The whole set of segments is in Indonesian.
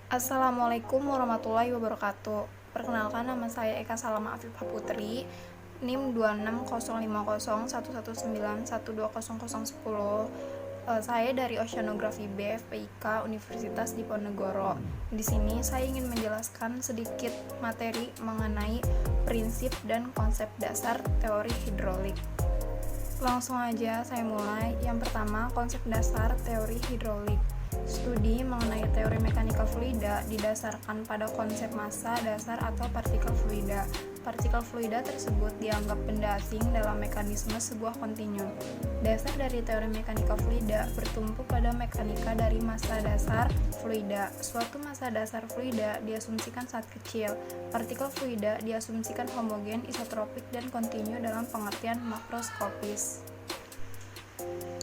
Assalamualaikum warahmatullahi wabarakatuh. Perkenalkan, nama saya Eka Salama Afifah Putri, NIM 26050119120010. Saya dari Oceanografi BFPIK Universitas Diponegoro. Di sini saya ingin menjelaskan sedikit materi mengenai prinsip dan konsep dasar teori hidrolik. Langsung aja saya mulai. Yang pertama, konsep dasar teori hidrolik. Studi mengenai teori mekanika fluida didasarkan pada konsep massa dasar atau partikel fluida. Partikel fluida tersebut dianggap benda asing dalam mekanisme sebuah kontinu. Dasar dari teori mekanika fluida bertumpu pada mekanika dari massa dasar fluida. Suatu massa dasar fluida diasumsikan sangat kecil. Partikel fluida diasumsikan homogen, isotropik, dan kontinu dalam pengertian makroskopis.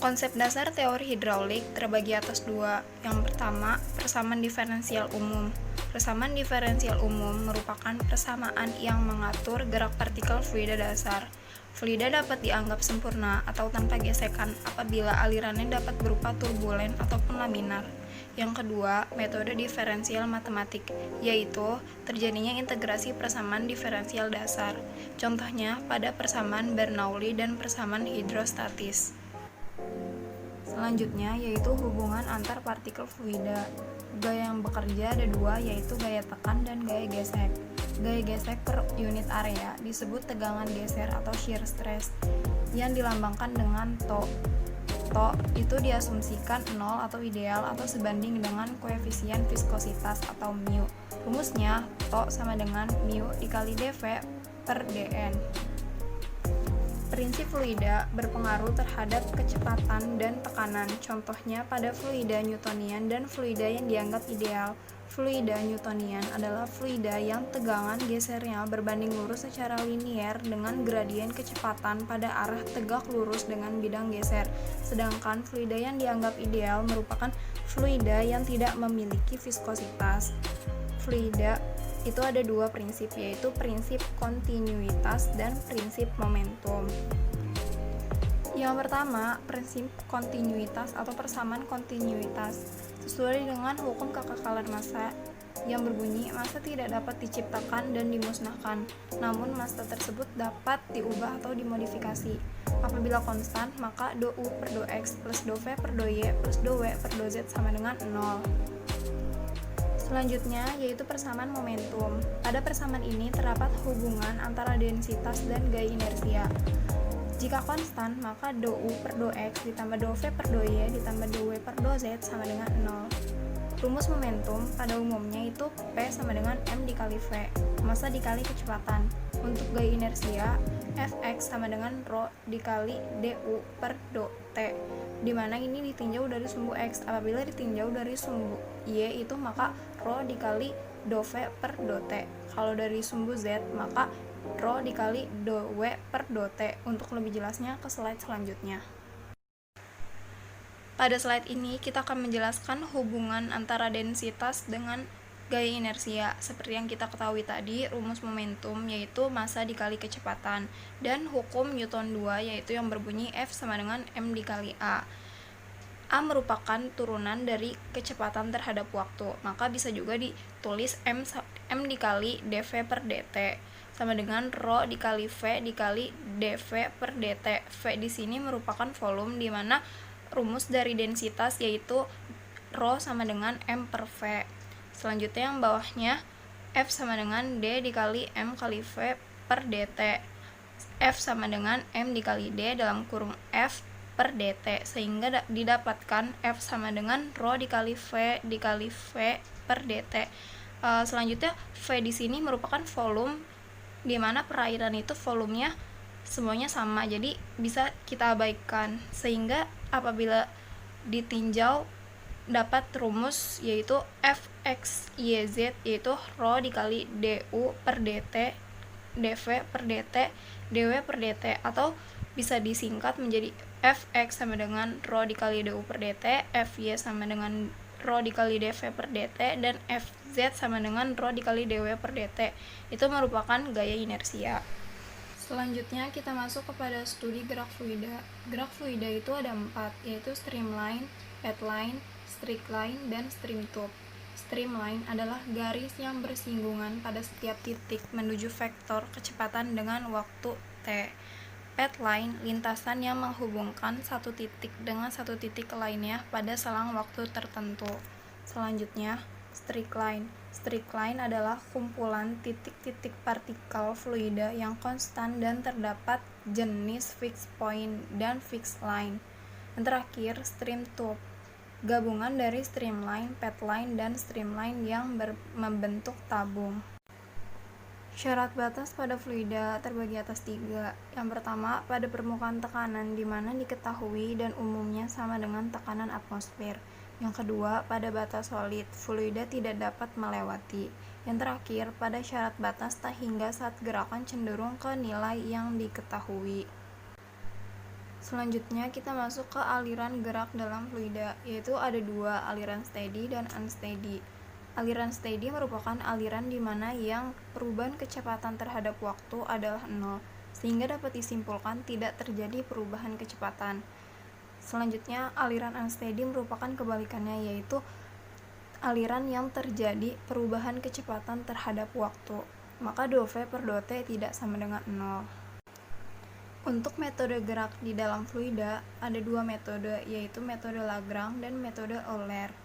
Konsep dasar teori hidraulik terbagi atas dua. Yang pertama, persamaan diferensial umum. Persamaan diferensial umum merupakan persamaan yang mengatur gerak partikel fluida dasar. Fluida dapat dianggap sempurna atau tanpa gesekan apabila alirannya dapat berupa turbulen ataupun laminar. Yang kedua, metode diferensial matematik, yaitu terjadinya integrasi persamaan diferensial dasar. Contohnya pada persamaan Bernoulli dan persamaan hidrostatis. Selanjutnya yaitu hubungan antar partikel fluida. Gaya yang bekerja ada dua, yaitu gaya tekan dan gaya gesek. Gaya gesek per unit area disebut tegangan geser atau shear stress yang dilambangkan dengan τ. τ itu diasumsikan 0 atau ideal atau sebanding dengan koefisien viskositas atau mu. Rumusnya τ sama dengan mu dikali dV per dN. Prinsip fluida berpengaruh terhadap kecepatan dan tekanan, contohnya pada fluida Newtonian dan fluida yang dianggap ideal. Fluida Newtonian adalah fluida yang tegangan gesernya berbanding lurus secara linier dengan gradien kecepatan pada arah tegak lurus dengan bidang geser. Sedangkan fluida yang dianggap ideal merupakan fluida yang tidak memiliki viskositas. Fluida itu ada dua prinsip, yaitu prinsip kontinuitas dan prinsip momentum. Yang pertama, prinsip kontinuitas atau persamaan kontinuitas sesuai dengan hukum kekekalan massa yang berbunyi massa tidak dapat diciptakan dan dimusnahkan, namun massa tersebut dapat diubah atau dimodifikasi. Apabila konstan, maka dou per dou x plus dou v per dou y plus dou w per dou z sama dengan 0. Selanjutnya yaitu persamaan momentum. Pada persamaan ini terdapat hubungan antara densitas dan gaya inersia. Jika konstan, maka dou u per dou x ditambah dou v per dou y ditambah dou w per dou z sama dengan 0. Rumus momentum pada umumnya itu P sama dengan M dikali V, massa dikali kecepatan. Untuk gaya inersia, Fx sama dengan rho dikali du per dou t, dimana ini ditinjau dari sumbu x. Apabila ditinjau dari sumbu y itu maka rho dikali dou v per dou t. Kalau dari sumbu z maka rho dikali dou w per dou t. Untuk lebih jelasnya ke slide selanjutnya. Pada slide ini kita akan menjelaskan hubungan antara densitas dengan gaya inersia. Seperti yang kita ketahui tadi, rumus momentum yaitu massa dikali kecepatan, dan hukum Newton 2 yaitu yang berbunyi F sama dengan M dikali A. A merupakan turunan dari kecepatan terhadap waktu, maka bisa juga ditulis M dikali dV per dt sama dengan rho dikali V dikali dV per dt. V di sini merupakan volume, di mana rumus dari densitas yaitu rho sama dengan M per V. Selanjutnya yang bawahnya F sama dengan D dikali M kali V per dt. F sama dengan M dikali D dalam kurung F per dt, sehingga didapatkan F sama dengan rho dikali V dikali V per dt. Selanjutnya V di sini merupakan volume, di mana perairan itu volumenya semuanya sama, jadi bisa kita abaikan, sehingga apabila ditinjau dapat rumus yaitu Fxyz yaitu rho dikali du per dt dv per dt dw per dt, atau bisa disingkat menjadi Fx sama dengan rho dikali du per dt, Fy sama dengan rho dikali dv per dt, dan Fz sama dengan rho dikali dw per dt. Itu merupakan gaya inersia. Selanjutnya kita masuk kepada studi gerak fluida. Gerak fluida itu ada 4, yaitu streamline, pathline, straight line, dan stream tube. Streamline adalah garis yang bersinggungan pada setiap titik menuju vektor kecepatan dengan waktu t. Pathline, lintasan yang menghubungkan satu titik dengan satu titik lainnya pada selang waktu tertentu. Selanjutnya, streak line. Streak line adalah kumpulan titik-titik partikel fluida yang konstan dan terdapat jenis fixed point dan fixed line. Yang terakhir, stream tube, gabungan dari streamline, pathline, dan streamline yang membentuk tabung. Syarat batas pada fluida terbagi atas 3. Yang pertama, pada permukaan tekanan di mana diketahui dan umumnya sama dengan tekanan atmosfer. Yang kedua, pada batas solid, fluida tidak dapat melewati. Yang terakhir, pada syarat batas tak hingga saat gerakan cenderung ke nilai yang diketahui. Selanjutnya kita masuk ke aliran gerak dalam fluida, yaitu ada 2, aliran steady dan unsteady. Aliran steady merupakan aliran di mana yang perubahan kecepatan terhadap waktu adalah 0, sehingga dapat disimpulkan tidak terjadi perubahan kecepatan. Selanjutnya, aliran unsteady merupakan kebalikannya, yaitu aliran yang terjadi perubahan kecepatan terhadap waktu. Maka dou v per dou t tidak sama dengan 0. Untuk metode gerak di dalam fluida, ada 2 metode, yaitu metode Lagrange dan metode Euler.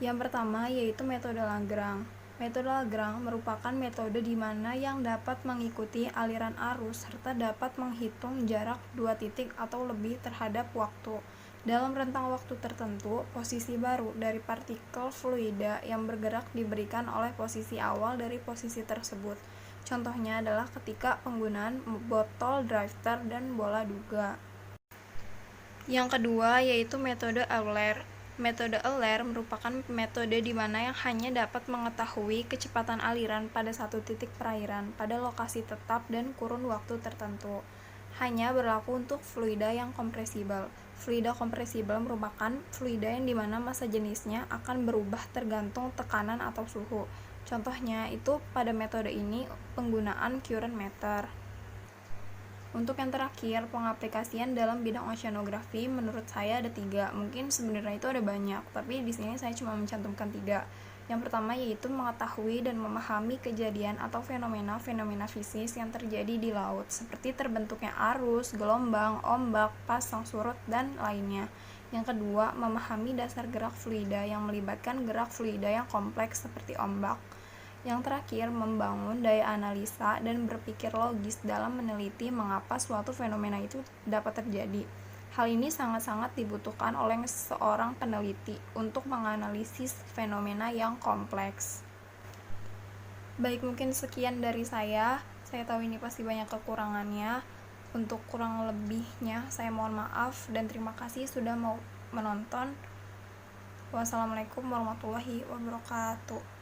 Yang pertama yaitu metode Lagrange. Metode Lagrange merupakan metode di mana yang dapat mengikuti aliran arus serta dapat menghitung jarak 2 titik atau lebih terhadap waktu. Dalam rentang waktu tertentu, posisi baru dari partikel fluida yang bergerak diberikan oleh posisi awal dari posisi tersebut. Contohnya adalah ketika penggunaan botol drifter dan bola duga. Yang kedua yaitu metode Euler. Metode Euler merupakan metode di mana yang hanya dapat mengetahui kecepatan aliran pada satu titik perairan pada lokasi tetap dan kurun waktu tertentu. Hanya berlaku untuk fluida yang kompresibel. Fluida kompresibel merupakan fluida yang dimana massa jenisnya akan berubah tergantung tekanan atau suhu. Contohnya itu pada metode ini penggunaan current meter. Untuk yang terakhir, pengaplikasian dalam bidang oceanografi menurut saya ada 3. Mungkin sebenarnya itu ada banyak, tapi di sini saya cuma mencantumkan 3. Yang pertama yaitu mengetahui dan memahami kejadian atau fenomena-fenomena fisis yang terjadi di laut, seperti terbentuknya arus, gelombang, ombak, pasang surut, dan lainnya. Yang kedua, memahami dasar gerak fluida yang melibatkan gerak fluida yang kompleks seperti ombak. Yang terakhir, membangun daya analisa dan berpikir logis dalam meneliti mengapa suatu fenomena itu dapat terjadi. Hal ini sangat-sangat dibutuhkan oleh seorang peneliti untuk menganalisis fenomena yang kompleks. Baik, mungkin sekian dari saya. Saya tahu ini pasti banyak kekurangannya. Untuk kurang lebihnya, saya mohon maaf dan terima kasih sudah mau menonton. Wassalamualaikum warahmatullahi wabarakatuh.